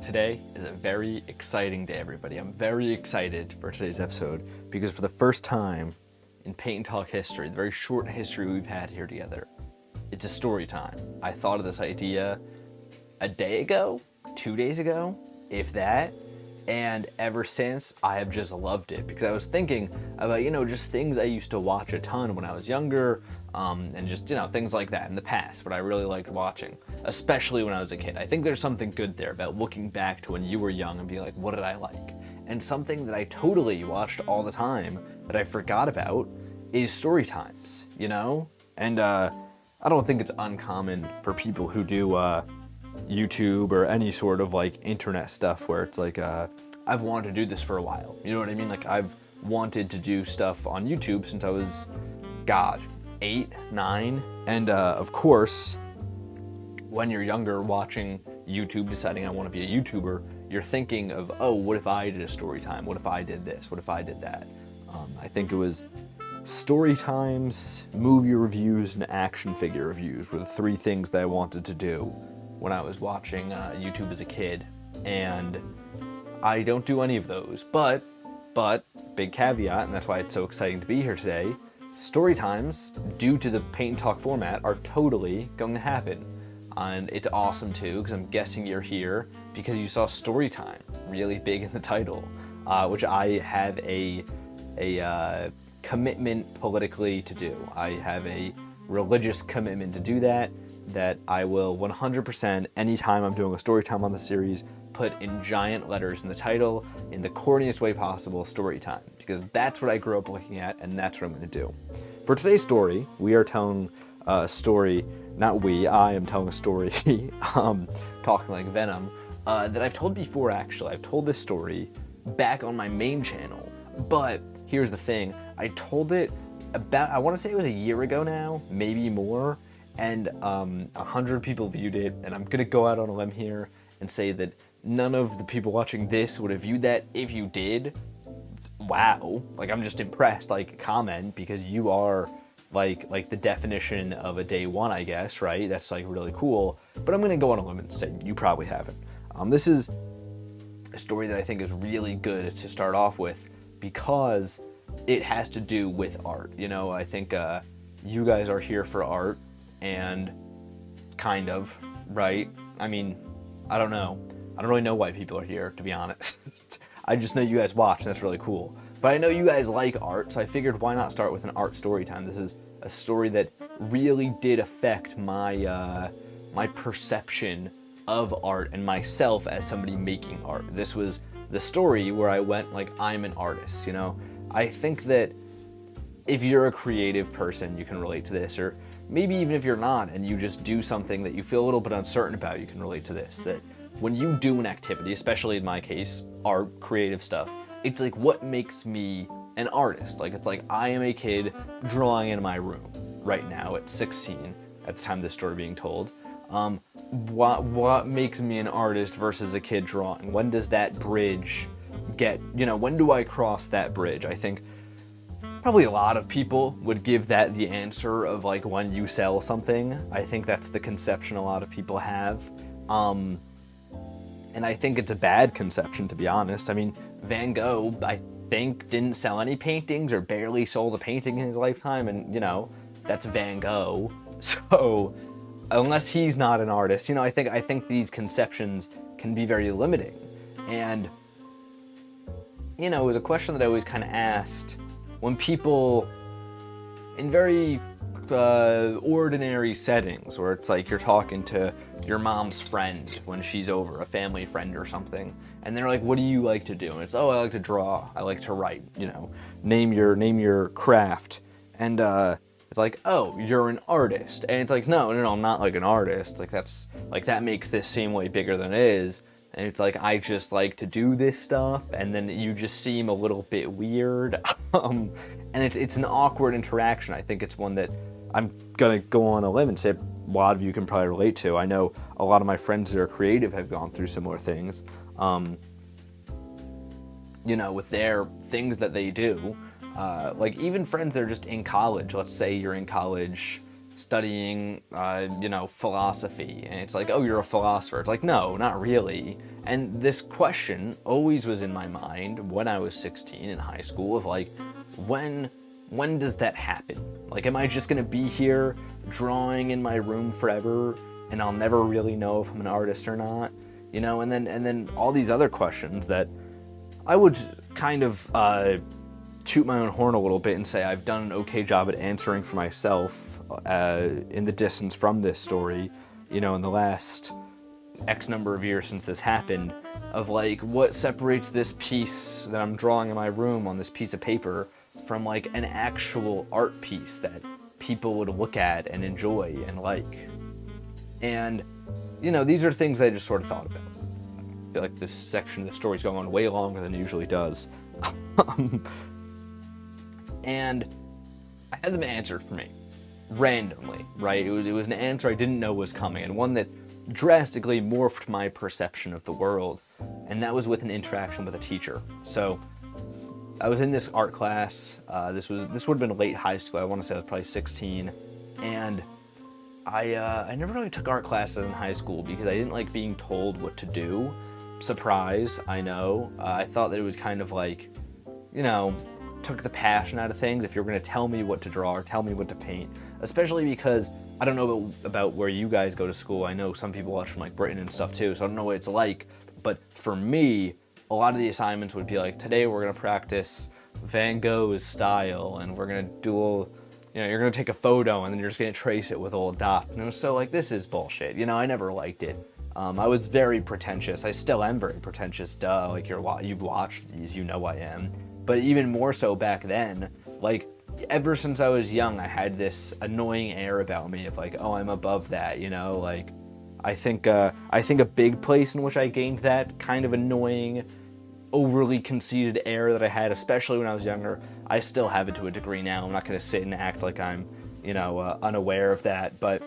Today is a very exciting day, everybody. I'm very excited for today's episode because for the first time in Paint and Talk history, the very short history we've had here together, it's a story time. I thought of this idea a day ago, 2 days ago, if that, and ever since I have just loved it because I was thinking about, just things I used to watch a ton when I was younger, and just, things like that in the past, what I really liked watching, especially when I was a kid. I think there's something good there about looking back to when you were young and being like, what did I like? And something that I totally watched all the time that I forgot about is story times, And I don't think it's uncommon for people who do YouTube or any sort of like internet stuff where it's like, I've wanted to do this for a while. You know what I mean? Like I've wanted to do stuff on YouTube since I was, 8, 9. And of course, when you're younger watching YouTube, deciding I want to be a YouTuber, you're thinking of, oh, what if I did a story time? What if I did this? What if I did that? I think it was story times, movie reviews, and action figure reviews were the 3 things that I wanted to do when I was watching YouTube as a kid. And I don't do any of those, but big caveat, and that's why it's so exciting to be here today, story times, due to the Paint and Talk format, are totally going to happen. And it's awesome too, because I'm guessing you're here because you saw story time really big in the title, which I have a commitment politically to do. I have a religious commitment to do that I will 100%, anytime I'm doing a story time on the series, put in giant letters in the title, in the corniest way possible, story time, because that's what I grew up looking at, and that's what I'm going to do. For today's story, we are telling a story, I am telling a story, talking like Venom, that I've told before, actually. I've told this story back on my main channel, but here's the thing, I told it about, I want to say it was a year ago now, maybe more, and 100 people viewed it, and I'm gonna go out on a limb here and say that none of the people watching this would have viewed that. If you did, wow, like I'm just impressed. Like, comment, because you are like the definition of a day one, I guess, right? That's like really cool. But I'm gonna go on a limb and say you probably haven't. This is a story that I think is really good to start off with because it has to do with art. I think you guys are here for art, and kind of, right? I mean, I don't know. I don't really know why people are here, to be honest. I just know you guys watch, and that's really cool. But I know you guys like art, so I figured why not start with an art story time. This is a story that really did affect my my perception of art and myself as somebody making art. This was the story where I went like, I'm an artist, I think that if you're a creative person, you can relate to this, or maybe even if you're not and you just do something that you feel a little bit uncertain about, you can relate to this. That when you do an activity, especially in my case, art, creative stuff, it's like what makes me an artist. Like it's like I am a kid drawing in my room right now at 16 at the time of this story being told. What makes me an artist versus a kid drawing? When does that bridge get, when do I cross that bridge? I think probably a lot of people would give that the answer of like when you sell something. I think that's the conception a lot of people have. And I think it's a bad conception, to be honest. I mean, Van Gogh, I think, didn't sell any paintings or barely sold a painting in his lifetime. And, that's Van Gogh. So unless he's not an artist, I think these conceptions can be very limiting. And, it was a question that I always kind of asked when people in very ordinary settings, where it's like you're talking to your mom's friend when she's over, a family friend or something, and they're like, what do you like to do? And it's, oh, I like to draw, I like to write, name your craft. And it's like, oh, you're an artist. And it's like, no, I'm not like an artist. Like that makes this seem way bigger than it is. And it's like, I just like to do this stuff, and then you just seem a little bit weird. And it's an awkward interaction. I think it's one that I'm gonna go on a limb and say a lot of you can probably relate to. I know a lot of my friends that are creative have gone through similar things. With their things that they do. Like even friends that are just in college. Let's say you're in college studying, philosophy. And it's like, oh, you're a philosopher. It's like, no, not really. And this question always was in my mind when I was 16 in high school of like, when does that happen? Like, am I just gonna be here drawing in my room forever and I'll never really know if I'm an artist or not? And then all these other questions that I would kind of toot my own horn a little bit and say I've done an okay job at answering for myself in the distance from this story, in the last X number of years since this happened, of like what separates this piece that I'm drawing in my room on this piece of paper from like an actual art piece that people would look at and enjoy and like. And, these are things I just sort of thought about. I feel like this section of the story is going on way longer than it usually does. And I had them answered for me randomly, right? It was an answer I didn't know was coming, and one that drastically morphed my perception of the world, and that was with an interaction with a teacher. So I was in this art class. This would have been late high school. I want to say I was probably 16, and I never really took art classes in high school because I didn't like being told what to do. Surprise, I know. I thought that it was kind of like, took the passion out of things if you're going to tell me what to draw or tell me what to paint, especially because I don't know about where you guys go to school. I know some people watch from like Britain and stuff too, so I don't know what it's like. But for me, a lot of the assignments would be like, today we're going to practice Van Gogh's style, and we're going to do, you're going to take a photo and then you're just going to trace it with a little dot. And it was so like, this is bullshit. I never liked it. I was very pretentious. I still am very pretentious. Duh, like you've watched these, I am. But even more so back then, like ever since I was young, I had this annoying air about me of like, oh, I'm above that, like I think a big place in which I gained that kind of annoying, overly conceited air that I had, especially when I was younger. I still have it to a degree now. I'm not going to sit and act like I'm, unaware of that. But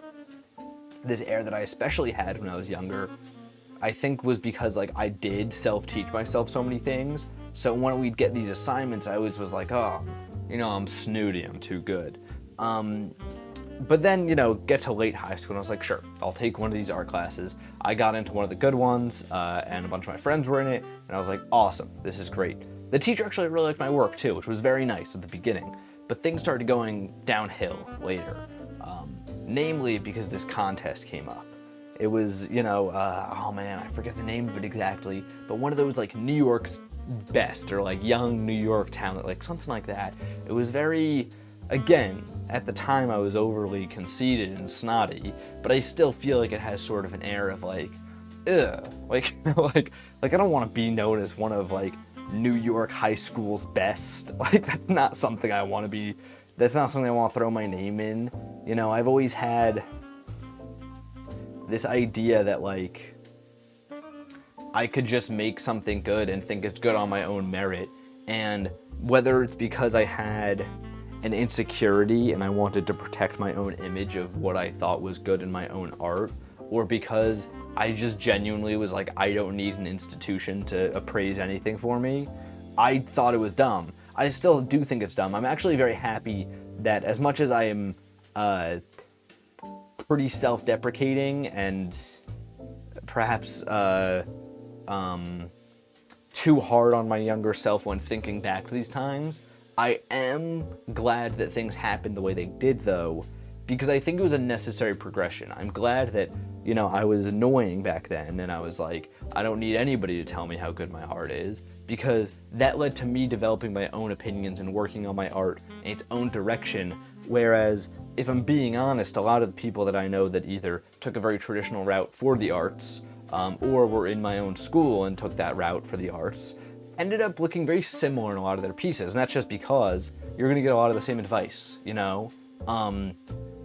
this air that I especially had when I was younger, I think was because like I did self-teach myself so many things. So when we'd get these assignments, I always was like, oh, I'm snooty, I'm too good. But then, get to late high school and I was like, sure, I'll take one of these art classes. I got into one of the good ones, and a bunch of my friends were in it, and I was like, awesome, this is great. The teacher actually really liked my work too, which was very nice at the beginning, but things started going downhill later, namely because this contest came up. It was, oh man, I forget the name of it exactly, but one of those like New York's best, or like young New York talent, like something like that. It was very, again, at the time I was overly conceited and snotty, but I still feel like it has sort of an air of like, ugh, like I don't want to be known as one of like New York high school's best. Like that's not something I want to be. That's not something I want to throw my name in. I've always had this idea that like I could just make something good and think it's good on my own merit, and whether it's because I had an insecurity and I wanted to protect my own image of what I thought was good in my own art, or because I just genuinely was like, I don't need an institution to appraise anything for me, I thought it was dumb. I still do think it's dumb. I'm actually very happy that as much as I am pretty self-deprecating and perhaps too hard on my younger self when thinking back to these times, I am glad that things happened the way they did though, because I think it was a necessary progression. I'm glad that, I was annoying back then and I was like, I don't need anybody to tell me how good my art is, because that led to me developing my own opinions and working on my art in its own direction. Whereas, if I'm being honest, a lot of the people that I know that either took a very traditional route for the arts, or were in my own school and took that route for the arts, ended up looking very similar in a lot of their pieces. And that's just because you're gonna get a lot of the same advice,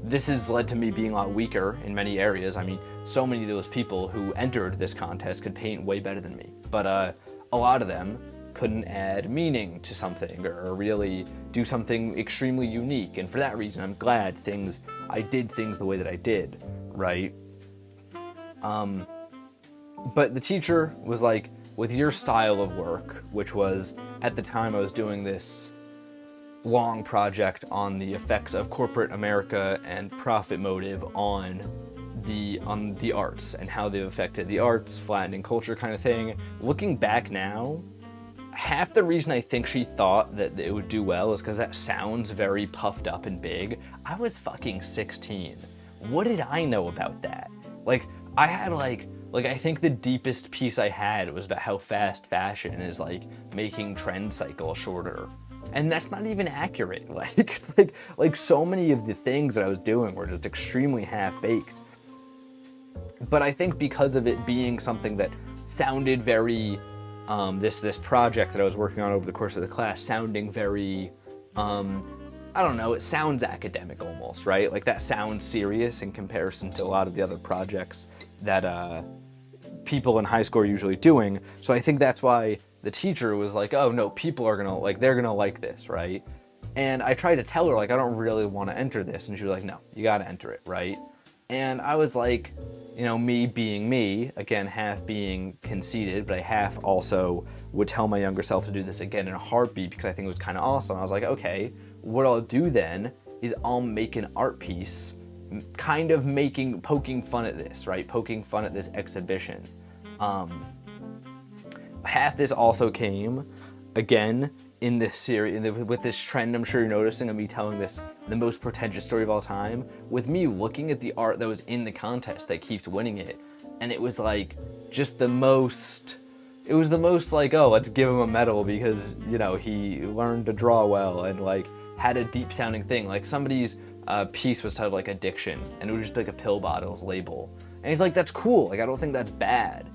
This has led to me being a lot weaker in many areas. I mean, so many of those people who entered this contest could paint way better than me. But a lot of them couldn't add meaning to something or really do something extremely unique. And for that reason, I'm glad I did things the way that I did, right? But the teacher was like, with your style of work, which was, at the time I was doing this long project on the effects of corporate America and profit motive on the arts and how they've affected the arts, flattening culture kind of thing. Looking back now, half the reason I think she thought that it would do well is because that sounds very puffed up and big. I was fucking 16. What did I know about that? Like, I had like I think the deepest piece I had was about how fast fashion is like making trend cycle shorter. And that's not even accurate. Like, it's like so many of the things that I was doing were just extremely half-baked. But I think because of it being something that sounded very, this project that I was working on over the course of the class sounding very, I don't know, it sounds academic almost, right? Like that sounds serious in comparison to a lot of the other projects that people in high school are usually doing. So I think that's why the teacher was like, oh no, people are gonna like, they're gonna like this, right? And I tried to tell her, like, I don't really want to enter this. And she was like, no, you gotta enter it, right? And I was like, you know, me being me, again, half being conceited, but I half also would tell my younger self to do this again in a heartbeat because I think it was kind of awesome. I was like, okay, what I'll do then is I'll make an art piece kind of poking fun at this, right? Poking fun at this exhibition. Half this also came, again, in this series, with this trend I'm sure you're noticing of me telling the most pretentious story of all time, with me looking at the art that was in the contest that keeps winning it, and it was like, just the most like, oh, let's give him a medal because, you know, he learned to draw well and like had a deep sounding thing. Like somebody's piece was titled like Addiction, and it would just be like a pill bottle's label. And he's like, that's cool, like I don't think that's bad.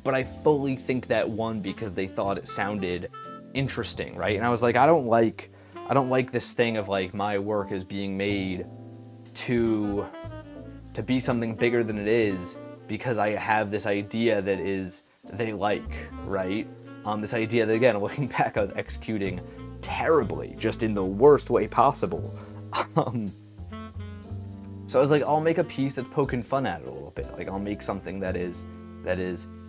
But I fully think that won because they thought it sounded interesting, right? And I was like, I don't like this thing of like my work is being made to be something bigger than it is because I have this idea that is they like, right? This idea that, again, looking back, I was executing terribly, just in the worst way possible. So I was like, I'll make a piece that's poking fun at it a little bit. Like I'll make something that is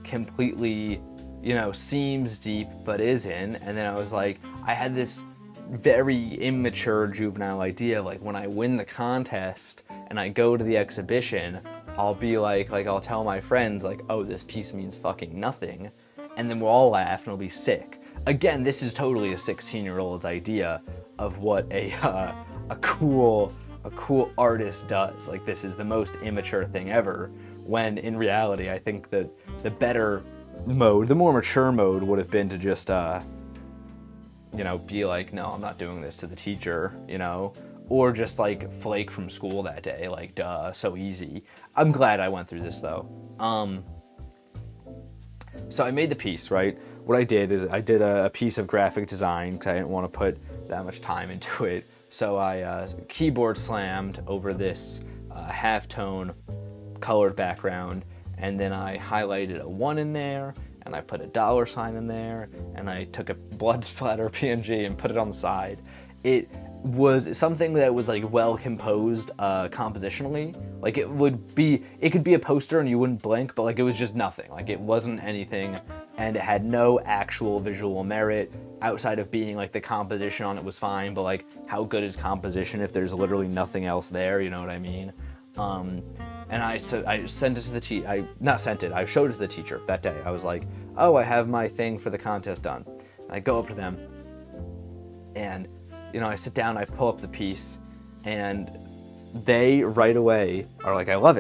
completely, you know, seems deep but isn't. And then I was like, I had this very immature juvenile idea, like when I win the contest and I go to the exhibition, I'll be like I'll tell my friends like, oh, this piece means fucking nothing, and then we'll all laugh and it'll be sick. Again, this is totally a 16-year-old's idea of what a cool artist does. Like this is the most immature thing ever, when in reality I think that the better mode, the more mature mode would have been to just you know, be like, no, I'm not doing this to the teacher, you know, or just like flake from school that day, like duh, so easy. I'm glad I went through this though. So I made the piece, right? What I did is I did a piece of graphic design because I didn't want to put that much time into it. So I keyboard slammed over this halftone colored background, and then I highlighted a 1 in there, and I put a $sign in there, and I took a blood splatter PNG and put it on the side. It was something that was like well composed compositionally. Like it could be a poster and you wouldn't blink, but like it was just nothing. Like it wasn't anything, and it had no actual visual merit outside of being like the composition on it was fine, but like how good is composition if there's literally nothing else there, you know what I mean? And I sent it to the teacher. I showed it to the teacher that day. I was like, oh, I have my thing for the contest done. And I go up to them, and you know, I sit down, I pull up the piece, and they right away are like, I love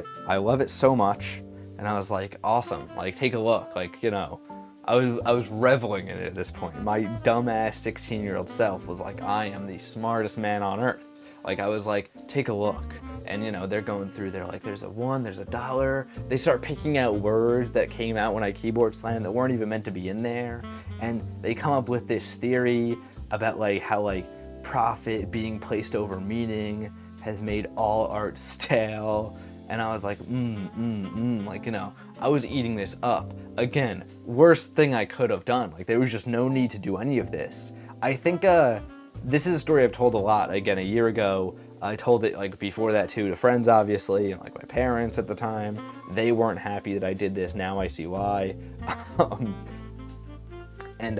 it so much. And I was like, awesome, like take a look. Like, you know, I was reveling in it at this point. My dumbass 16-year-old self was like, I am the smartest man on earth. Like I was like, take a look. And you know, they're going through, they're like, there's a 1, there's a $. They start picking out words that came out when I keyboard slammed that weren't even meant to be in there. And they come up with this theory about like how like profit being placed over meaning has made all art stale. And I was like, like, you know, I was eating this up. Again, worst thing I could have done. Like there was just no need to do any of this. I think this is a story I've told a lot. Again, a year ago, I told it like before that too to friends, obviously, and like my parents at the time. They weren't happy that I did this. Now I see why. And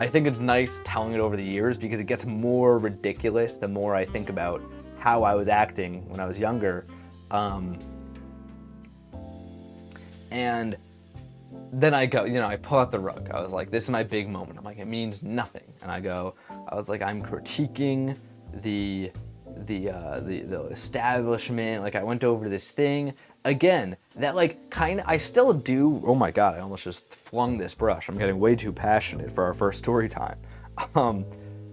I think it's nice telling it over the years because it gets more ridiculous the more I think about how I was acting when I was younger. And then I go, I pull out the rug. I was like, this is my big moment. I'm like, it means nothing. And I was like, I'm critiquing the establishment. Like, I went over this thing again that I still do. Oh my God, I almost just flung this brush. I'm getting way too passionate for our first story time.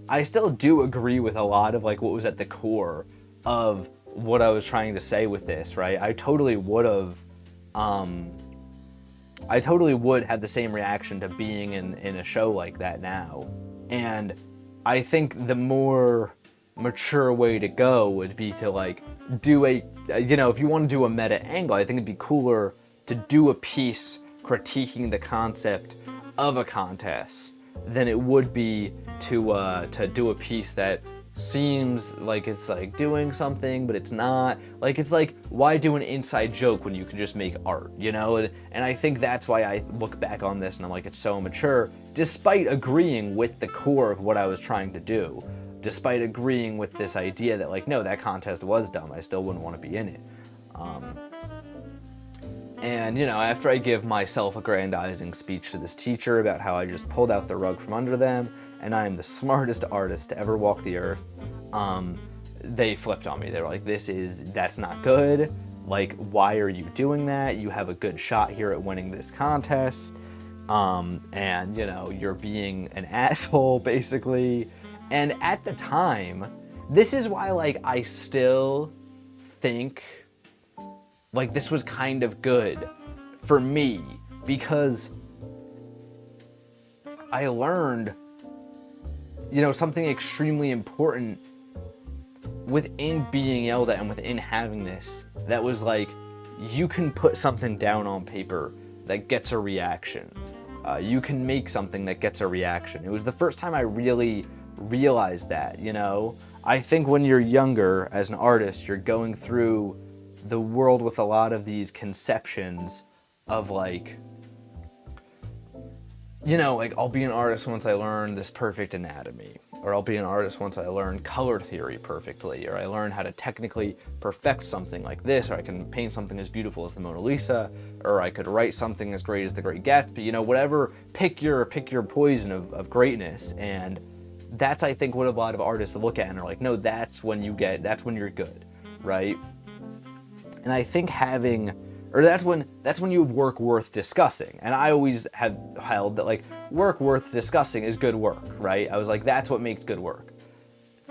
I still do agree with a lot of what was at the core of what I was trying to say with this, right? I totally would have the same reaction to being in a show like that now. And I think the more mature way to go would be to do if you want to do a meta angle, I think it'd be cooler to do a piece critiquing the concept of a contest than it would be to do a piece that seems like it's doing something but it's not. It's why do an inside joke when you can just make art, and I think that's why I look back on this and I'm like, it's so mature, despite agreeing with the core of what I was trying to do, despite agreeing with this idea that no, that contest was dumb, I still wouldn't want to be in it. And after I give my self-aggrandizing speech to this teacher about how I just pulled out the rug from under them and I am the smartest artist to ever walk the earth, they flipped on me. They were like, that's not good. Why are you doing that? You have a good shot here at winning this contest. And you're being an asshole, basically. And at the time, this is why I still think this was kind of good for me, because I learned something extremely important within being yelled at and within having this, that was you can put something down on paper that gets a reaction. You can make something that gets a reaction. It was the first time I really realized that. I think when you're younger as an artist, you're going through the world with a lot of these conceptions of I'll be an artist once I learn this perfect anatomy, or I'll be an artist once I learn color theory perfectly, or I learn how to technically perfect something like this, or I can paint something as beautiful as the Mona Lisa, or I could write something as great as the Great Gatsby, whatever, pick your poison of greatness. And that's, I think, what a lot of artists look at and are like, no, that's when you're good, right? And I think that's when you have work worth discussing. And I always have held that work worth discussing is good work, right? I was like, that's what makes good work.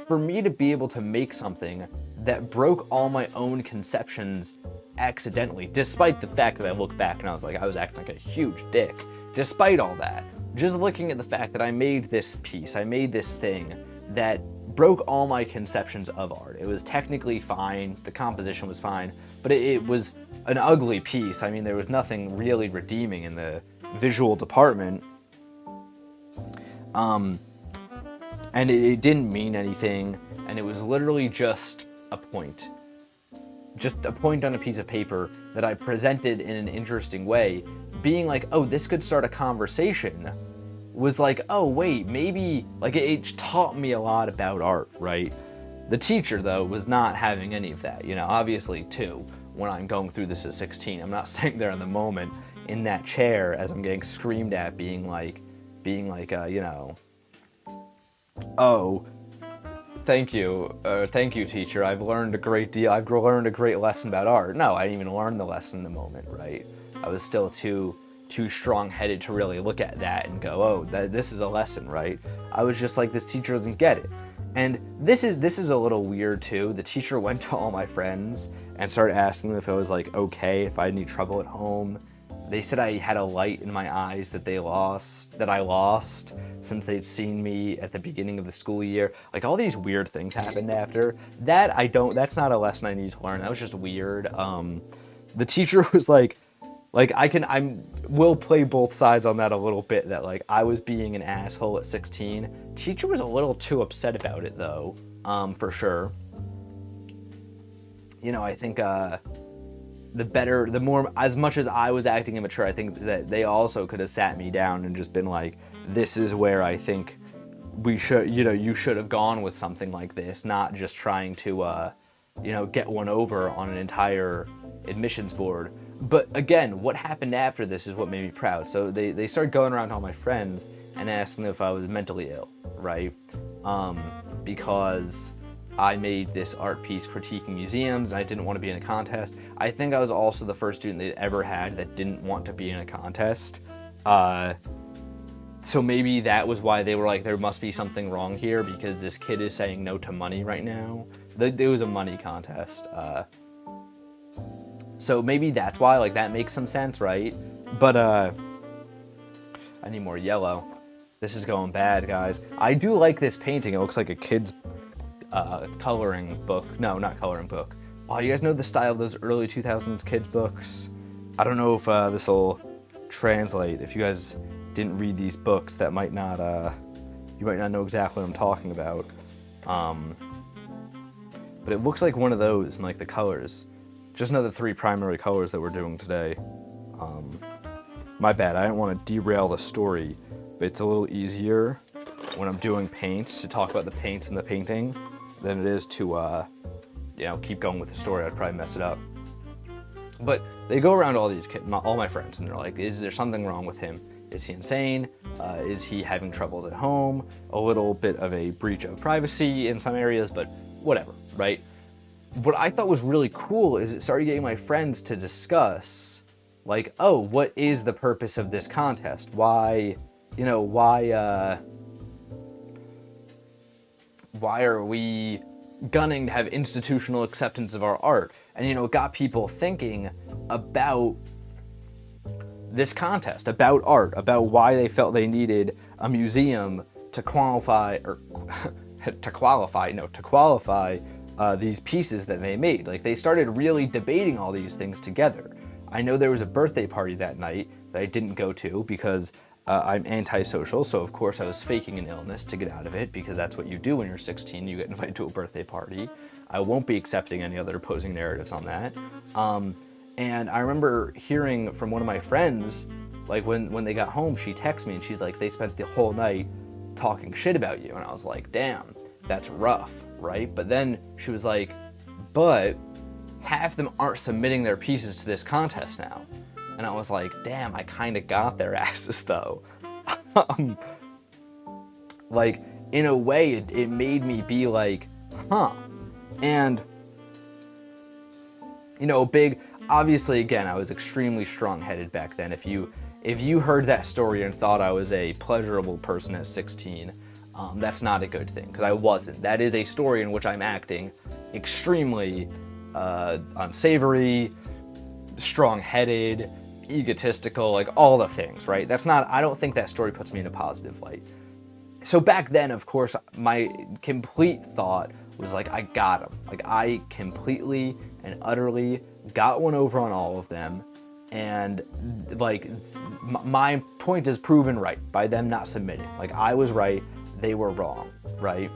For me to be able to make something that broke all my own conceptions accidentally, despite the fact that I look back and I was acting like a huge dick, despite all that, just looking at the fact that I made this piece, I made this thing that broke all my conceptions of art. It was technically fine, the composition was fine, but it was an ugly piece. I mean, there was nothing really redeeming in the visual department. And it didn't mean anything, and it was literally just a point. Just a point on a piece of paper that I presented in an interesting way, being oh, this could start a conversation, was oh, wait, maybe, it taught me a lot about art, right? The teacher, though, was not having any of that, obviously, too. When I'm going through this at 16, I'm not sitting there in the moment in that chair as I'm getting screamed at, being oh, thank you, teacher, I've learned a great deal, I've learned a great lesson about art. No, I didn't even learn the lesson in the moment, right? I was still too strong-headed to really look at that and go, oh, this is a lesson, right? I was just this teacher doesn't get it. And this is a little weird too. The teacher went to all my friends and started asking them if it was okay, if I had any trouble at home. They said I had a light in my eyes that I lost since they'd seen me at the beginning of the school year. All these weird things happened after. That's not a lesson I need to learn. That was just weird. The teacher was we'll play both sides on that a little bit, that I was being an asshole at 16. Teacher was a little too upset about it though, for sure. I think the better, the more, as much as I was acting immature, I think that they also could have sat me down and just been like, this is where I think we should, you should have gone with something like this, not just trying to, get one over on an entire admissions board. But again, what happened after this is what made me proud. So they started going around to all my friends and asking if I was mentally ill, right? Because I made this art piece critiquing museums and I didn't want to be in a contest. I think I was also the first student they'd ever had that didn't want to be in a contest. So maybe that was why they were like, there must be something wrong here because this kid is saying no to money right now. It was a money contest. So maybe that's why, like, that makes some sense, right? But I need more yellow. This is going bad, guys. I do like this painting. It looks like a kid's coloring book. No, not coloring book. Oh, you guys know the style of those early 2000s kids books? I don't know if this will translate. If you guys didn't read these books, that might not, you might not know exactly what I'm talking about. But it looks like one of those in like the colors. Just know the 3 primary colors that we're doing today. My bad, I didn't want to derail the story, but it's a little easier when I'm doing paints to talk about the paints and the painting than it is to, keep going with the story. I'd probably mess it up. But they go around all these kids, all my friends, and they're like, is there something wrong with him? Is he insane? Is he having troubles at home? A little bit of a breach of privacy in some areas, but whatever, right? What I thought was really cool is it started getting my friends to discuss, like, oh, what is the purpose of this contest? Why are we gunning to have institutional acceptance of our art? And, it got people thinking about this contest, about art, about why they felt they needed a museum to qualify, these pieces that they made. Like, they started really debating all these things together. I know there was a birthday party that night that I didn't go to because I'm antisocial, so of course I was faking an illness to get out of it, because that's what you do when you're 16, you get invited to a birthday party. I won't be accepting any other opposing narratives on that. And I remember hearing from one of my friends, like when they got home, she texted me and she's like, they spent the whole night talking shit about you. And I was like, damn, that's rough, right? But then she was like, but half of them aren't submitting their pieces to this contest now. And I was like, damn, I kind of got their asses though. Like, in a way, it made me be like, huh. And, obviously, again, I was extremely strong-headed back then. If you heard that story and thought I was a pleasurable person at 16, that's not a good thing, because I wasn't. That is a story in which I'm acting extremely unsavory, strong-headed, egotistical, like all the things, right? I don't think that story puts me in a positive light. So back then, of course, my complete thought was like, I got him. Like, I completely and utterly got one over on all of them. And like, my point is proven right by them not submitting. Like, I was right, they were wrong, right?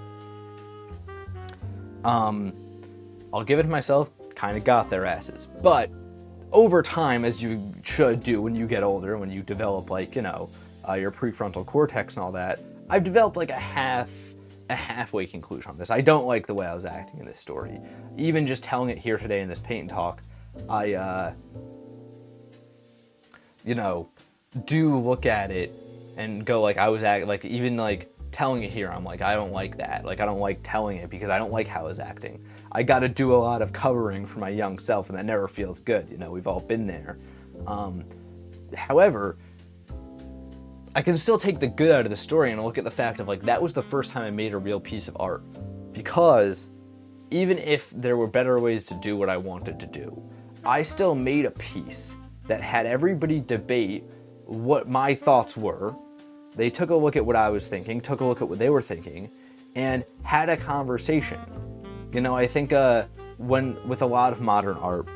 I'll give it to myself, kind of got their asses. But over time, as you should do when you get older, when you develop, like, your prefrontal cortex and all that, I've developed like a halfway conclusion on this. I don't like the way I was acting in this story. Even just telling it here today in this paint and talk, I, do look at it and go like, I was acting, like, even like telling it here, I'm like, I don't like that. Like, I don't like telling it because I don't like how I was acting. I got to do a lot of covering for my young self, and that never feels good. We've all been there. However, I can still take the good out of the story and look at the fact of, like, that was the first time I made a real piece of art. Because even if there were better ways to do what I wanted to do, I still made a piece that had everybody debate what my thoughts were. They took a look at what I was thinking, took a look at what they were thinking, and had a conversation. I think with a lot of modern art,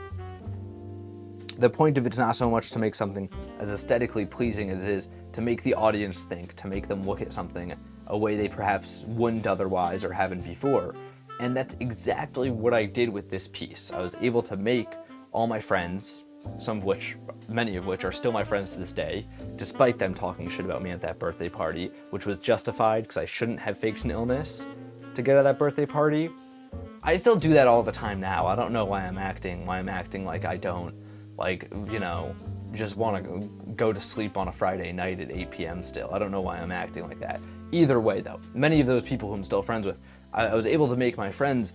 the point of it's not so much to make something as aesthetically pleasing as it is to make the audience think, to make them look at something a way they perhaps wouldn't otherwise or haven't before. And that's exactly what I did with this piece. I was able to make all my friends, many of which are still my friends to this day, despite them talking shit about me at that birthday party, which was justified because I shouldn't have faked an illness to get at that birthday party. I still do that all the time now. I don't know why I'm acting like I don't, like, you know, just want to go to sleep on a Friday night at 8 p.m. still. I don't know why I'm acting like that. Either way, though, many of those people who I'm still friends with, I was able to make my friends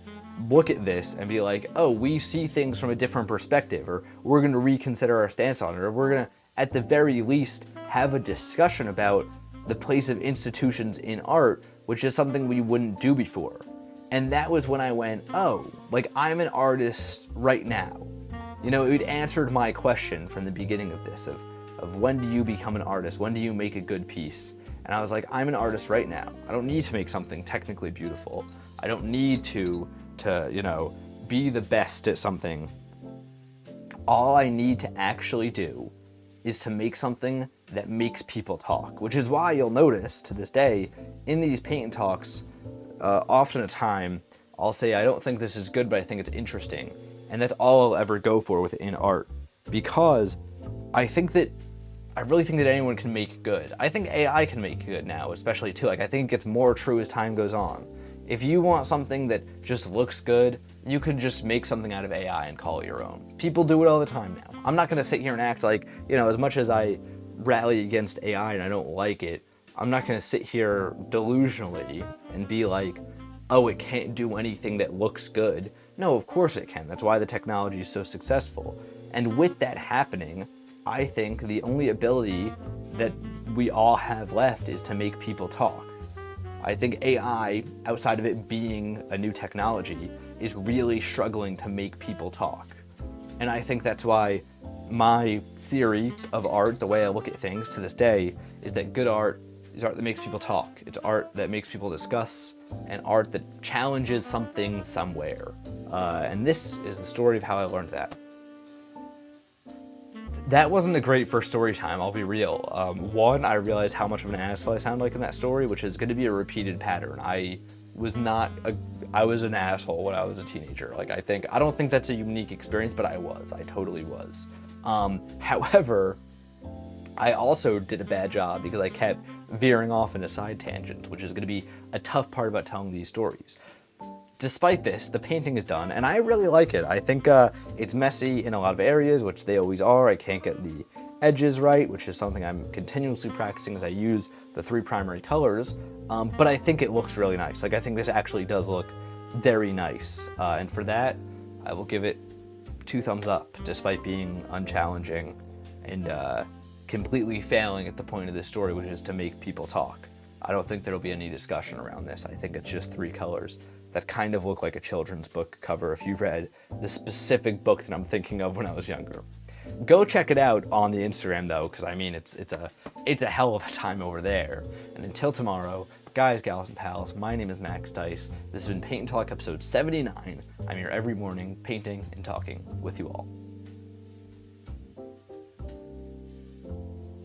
look at this and be like, oh, we see things from a different perspective, or we're going to reconsider our stance on it, or we're going to, at the very least, have a discussion about the place of institutions in art, which is something we wouldn't do before. And that was when I went, oh, like, I'm an artist right now. You know, it answered my question from the beginning of this, of when do you become an artist? When do you make a good piece? And I was like, I'm an artist right now. I don't need to make something technically beautiful. I don't need to you know, be the best at something. All I need to actually do is to make something that makes people talk, which is why you'll notice to this day in these paint and talks, often a time I'll say, I don't think this is good, but I think it's interesting. And that's all I'll ever go for within art, because I really think that anyone can make good. I think AI can make good now, especially too. Like, I think it gets more true as time goes on. If you want something that just looks good, you could just make something out of AI and call it your own. People do it all the time now. I'm not gonna sit here and act like, you know, as much as I rally against AI and I don't like it, I'm not gonna sit here delusionally and be like, oh, it can't do anything that looks good. No, of course it can. That's why the technology is so successful. And with that happening, I think the only ability that we all have left is to make people talk. I think AI, outside of it being a new technology, is really struggling to make people talk. And I think that's why my theory of art, the way I look at things to this day, is that good art is art that makes people talk. It's art that makes people discuss, and art that challenges something somewhere. And this is the story of how I learned that. That wasn't a great first story time, I'll be real. One, I realized how much of an asshole I sound like in that story, which is going to be a repeated pattern. I was an asshole when I was a teenager. Like, I don't think that's a unique experience, but I totally was. However, I also did a bad job because I kept veering off into side tangents, which is going to be a tough part about telling these stories. Despite this, the painting is done, and I really like it. I think it's messy in a lot of areas, which they always are. I can't get the edges right, which is something I'm continuously practicing as I use the 3 primary colors, but I think it looks really nice. Like, I think this actually does look very nice, and for that, I will give it 2 thumbs up, despite being unchallenging and completely failing at the point of this story, which is to make people talk. I don't think there'll be any discussion around this. I think it's just 3 colors that kind of look like a children's book cover if you've read the specific book that I'm thinking of when I was younger. Go check it out on the Instagram though, because I mean, it's a hell of a time over there. And until tomorrow, guys, gals, and pals, my name is Max Dice. This has been Paint and Talk episode 79. I'm here every morning painting and talking with you all.